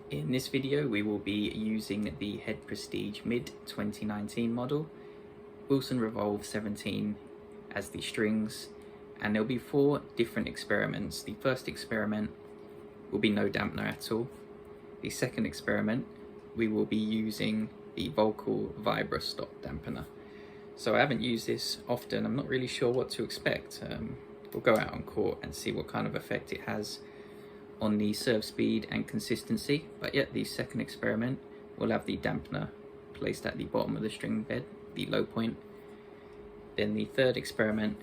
In this video we will be using the Head Prestige Mid 2019 model, Wilson Revolve 17 as the strings, and there'll be 4 different experiments. The first experiment will be no dampener at all. The second experiment we will be using the Volkl Vibra stop dampener. So I haven't used this often, I'm not really sure what to expect. We'll go out on court and see what kind of effect it has on the serve speed and consistency. But yet the second experiment will have the dampener placed at the bottom of the string bed, the low point. Then the third experiment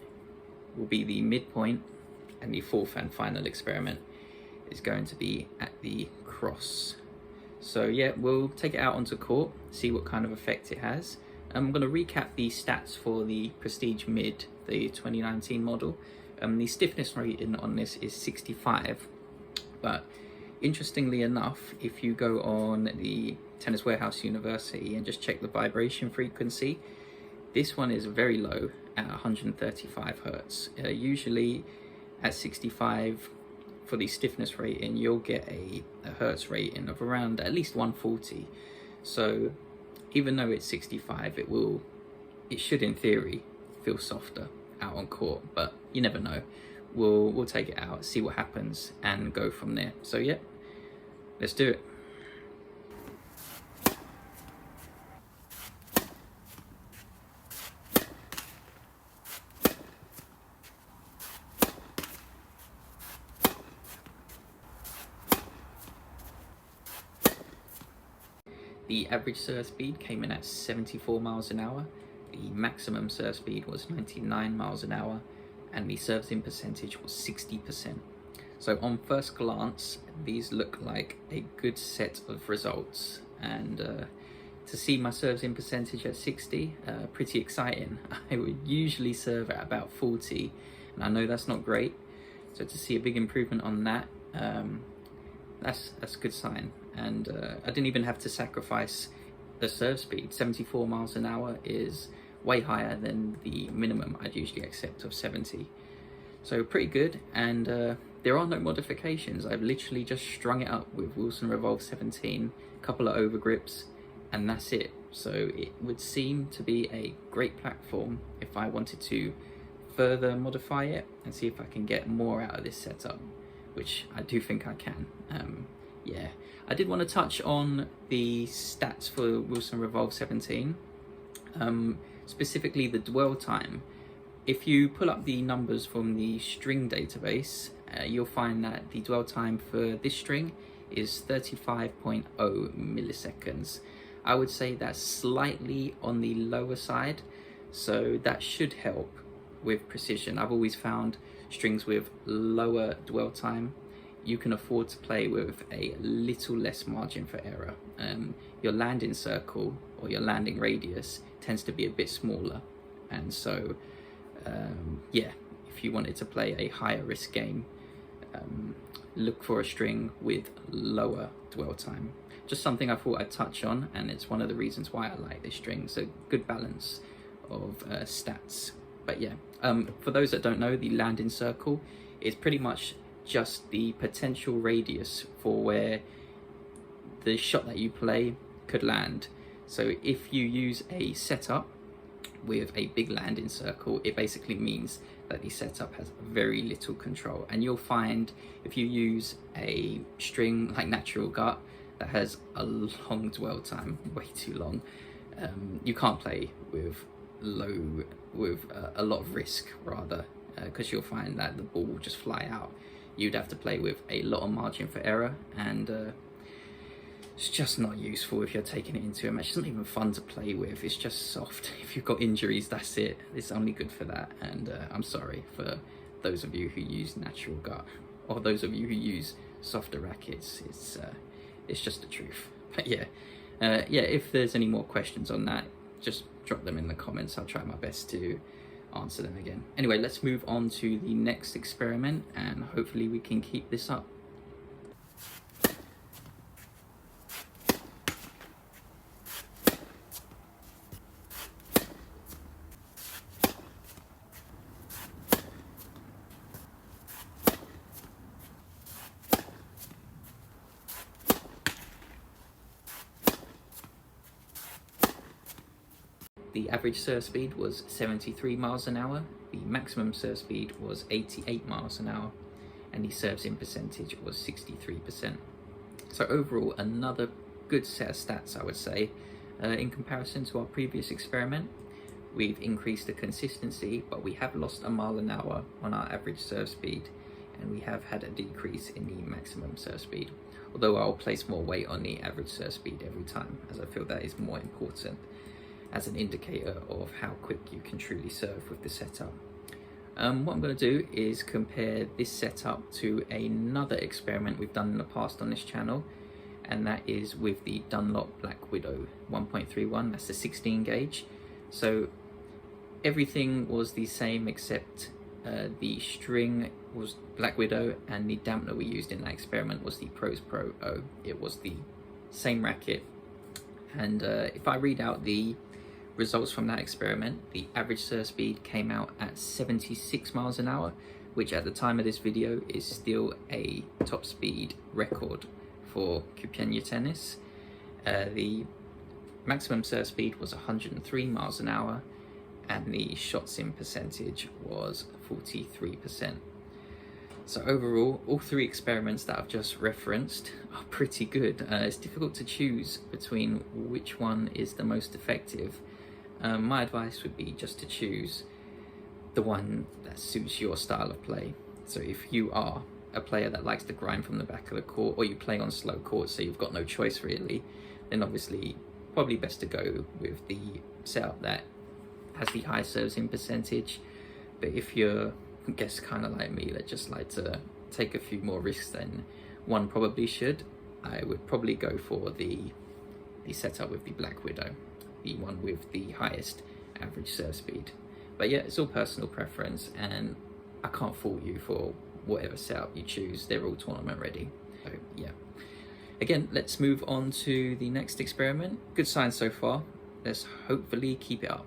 will be the midpoint, and the fourth and final experiment is going to be at the cross. So yeah, we'll take it out onto court, see what kind of effect it has. I'm going to recap the stats for the Prestige Mid, the 2019 model. The stiffness rating on this is 65, but interestingly enough, if you go on the Tennis Warehouse University and just check the vibration frequency, this one is very low at 135 Hertz. Usually at 65 for the stiffness rating, you'll get a Hertz rating of around at least 140. So even though it's 65, it should in theory feel softer out on court, but you never know. We'll take it out, see what happens, and go from there. So yeah, let's do it. The average serve speed came in at 74 miles an hour. The maximum serve speed was 99 miles an hour, and the serves in percentage was 60%. So on first glance, these look like a good set of results, and to see my serves in percentage at 60, pretty exciting. I would usually serve at about 40, and I know that's not great. So to see a big improvement on that, that's a good sign. And I didn't even have to sacrifice the serve speed. 74 miles an hour is way higher than the minimum I'd usually accept of 70. So pretty good, and there are no modifications. I've literally just strung it up with Wilson Revolve 17, a couple of overgrips, and that's it. So it would seem to be a great platform if I wanted to further modify it and see if I can get more out of this setup, which I do think I can. Yeah, I did want to touch on the stats for Wilson Revolve 17, specifically the dwell time. If you pull up the numbers from the string database, you'll find that the dwell time for this string is 35.0 milliseconds. I would say that's slightly on the lower side, so that should help with precision. I've always found strings with lower dwell time, you can afford to play with a little less margin for error. Your landing circle or your landing radius tends to be a bit smaller, and so yeah, if you wanted to play a higher risk game, look for a string with lower dwell time. Just something I thought I'd touch on, and it's one of the reasons why I like this string. So good balance of stats. But yeah, for those that don't know, the landing circle is pretty much just the potential radius for where the shot that you play could land. So if you use a setup with a big landing circle, it basically means that the setup has very little control. And you'll find if you use a string like Natural Gut that has a long dwell time, way too long, you can't play with a lot of risk, rather, because you'll find that the ball will just fly out. You'd have to play with a lot of margin for error, and it's just not useful if you're taking it into a match. It's not even fun to play with, it's just soft. If you've got injuries, that's it. It's only good for that, and I'm sorry for those of you who use Natural Gut, or those of you who use softer rackets. It's just the truth. But yeah, if there's any more questions on that, just drop them in the comments. I'll try my best to answer them again. Anyway, let's move on to the next experiment, and hopefully we can keep this up. The average serve speed was 73 miles an hour, the maximum serve speed was 88 miles an hour, and the serves in percentage was 63%. So overall, another good set of stats, I would say. In comparison to our previous experiment, we've increased the consistency, but we have lost a mile an hour on our average serve speed, and we have had a decrease in the maximum serve speed. Although I'll place more weight on the average serve speed every time, as I feel that is more important as an indicator of how quick you can truly serve with the setup. What I'm going to do is compare this setup to another experiment we've done in the past on this channel, and that is with the Dunlop Black Widow 1.31, that's the 16 gauge. So everything was the same except the string was Black Widow, and the dampener we used in that experiment was the Pros Pro O. It was the same racket, and if I read out the results from that experiment, the average serve speed came out at 76 miles an hour, which at the time of this video is still a top speed record for Kupienia tennis. The maximum serve speed was 103 miles an hour, and the shots in percentage was 43%. So overall, all three experiments that I've just referenced are pretty good. It's difficult to choose between which one is the most effective. My advice would be just to choose the one that suits your style of play. So if you are a player that likes to grind from the back of the court, or you play on slow courts so you've got no choice really, then obviously probably best to go with the setup that has the high serves in percentage. But if you're, I guess, kind of like me, that just like to take a few more risks than one probably should, I would probably go for the setup with the Black Widow, the one with the highest average serve speed. But yeah, it's all personal preference, and I can't fault you for whatever setup you choose. They're all tournament ready. So yeah. Again, let's move on to the next experiment. Good signs so far. Let's hopefully keep it up.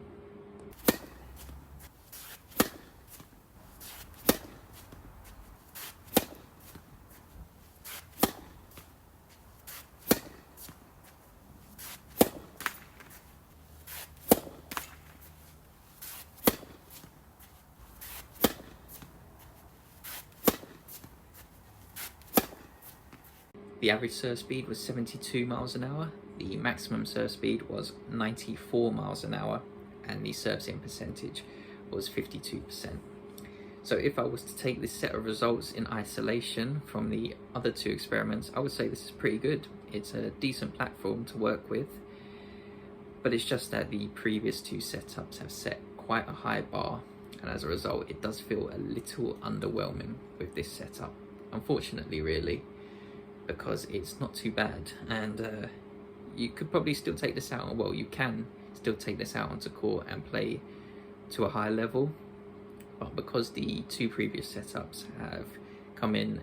The average serve speed was 72 miles an hour, the maximum serve speed was 94 miles an hour, and the serves in percentage was 52%. So if I was to take this set of results in isolation from the other two experiments, I would say this is pretty good. It's a decent platform to work with, but it's just that the previous two setups have set quite a high bar, and as a result it does feel a little underwhelming with this setup, unfortunately really, because it's not too bad, and you could probably still take this out, well, you can still take this out onto court and play to a high level, but because the two previous setups have come in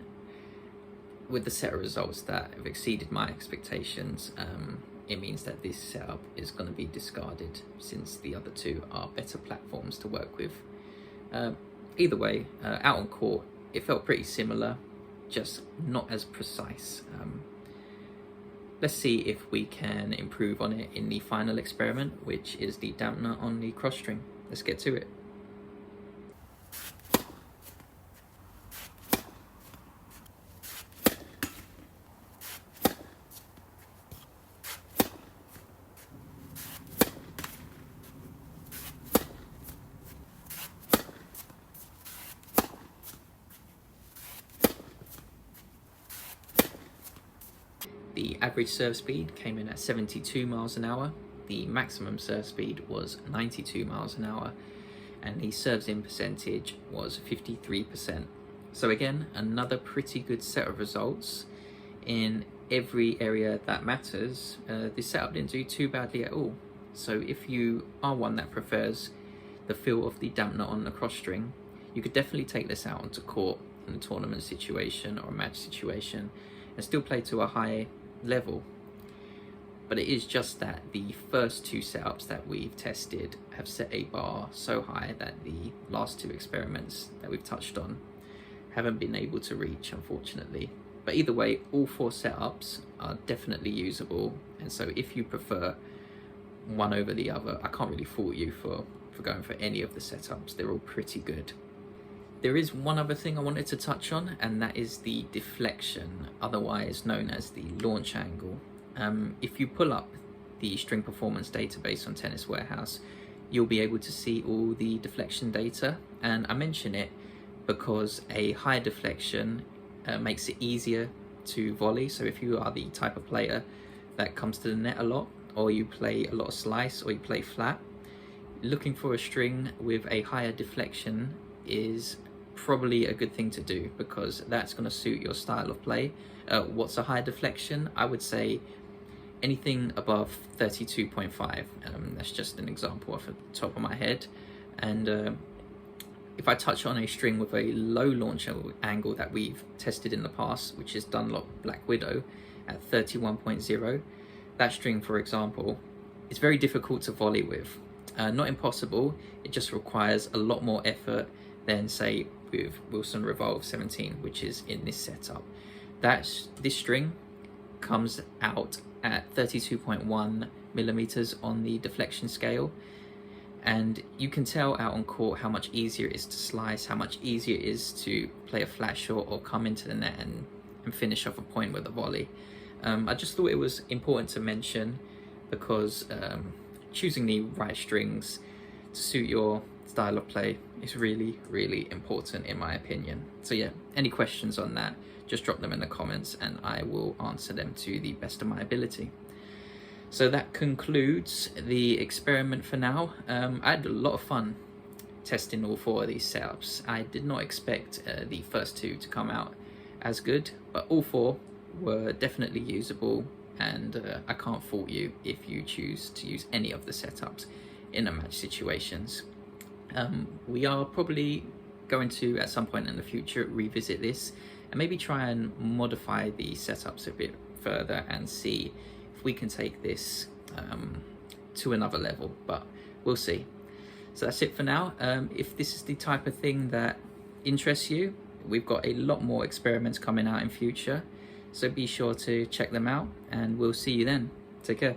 with the set of results that have exceeded my expectations, it means that this setup is going to be discarded, since the other two are better platforms to work with. Either way, out on court it felt pretty similar, just not as precise. Let's see if we can improve on it in the final experiment, which is the dampener on the cross string. Let's get to it. The average serve speed came in at 72 miles an hour, the maximum serve speed was 92 miles an hour, and the serves in percentage was 53%. So again, another pretty good set of results in every area that matters. This setup didn't do too badly at all. So if you are one that prefers the feel of the dampener on the cross string, you could definitely take this out onto court in a tournament situation or a match situation and still play to a high level. But it is just that the first two setups that we've tested have set a bar so high that the last two experiments that we've touched on haven't been able to reach, unfortunately. But either way, all four setups are definitely usable, and so if you prefer one over the other. I can't really fault you for going for any of the setups. They're all pretty good. There is one other thing I wanted to touch on, and that is the deflection, otherwise known as the launch angle. If you pull up the string performance database on Tennis Warehouse, you'll be able to see all the deflection data, and I mention it because a high deflection makes it easier to volley. So if you are the type of player that comes to the net a lot, or you play a lot of slice, or you play flat, looking for a string with a higher deflection is probably a good thing to do, because that's going to suit your style of play. What's a high deflection? I would say anything above 32.5. That's just an example off the top of my head. And if I touch on a string with a low launch angle that we've tested in the past, which is Dunlop Black Widow at 31.0, that string, for example, is very difficult to volley with. Not impossible, it just requires a lot more effort than, say, with Wilson Revolve 17, which is in this setup. This string comes out at 32.1 millimeters on the deflection scale, and you can tell out on court how much easier it is to slice, how much easier it is to play a flat shot or come into the net and finish off a point with a volley. I just thought it was important to mention, because choosing the right strings to suit your style of play is really, really important in my opinion. So yeah, any questions on that, just drop them in the comments and I will answer them to the best of my ability. So that concludes the experiment for now. I had a lot of fun testing all 4 of these setups. I did not expect the first 2 to come out as good, but all 4 were definitely usable, and I can't fault you if you choose to use any of the setups in a match situations. We are probably going to, at some point in the future, revisit this and maybe try and modify the setups a bit further and see if we can take this to another level, but we'll see. So that's it for now. If this is the type of thing that interests you, we've got a lot more experiments coming out in future, so be sure to check them out, and we'll see you then. Take care.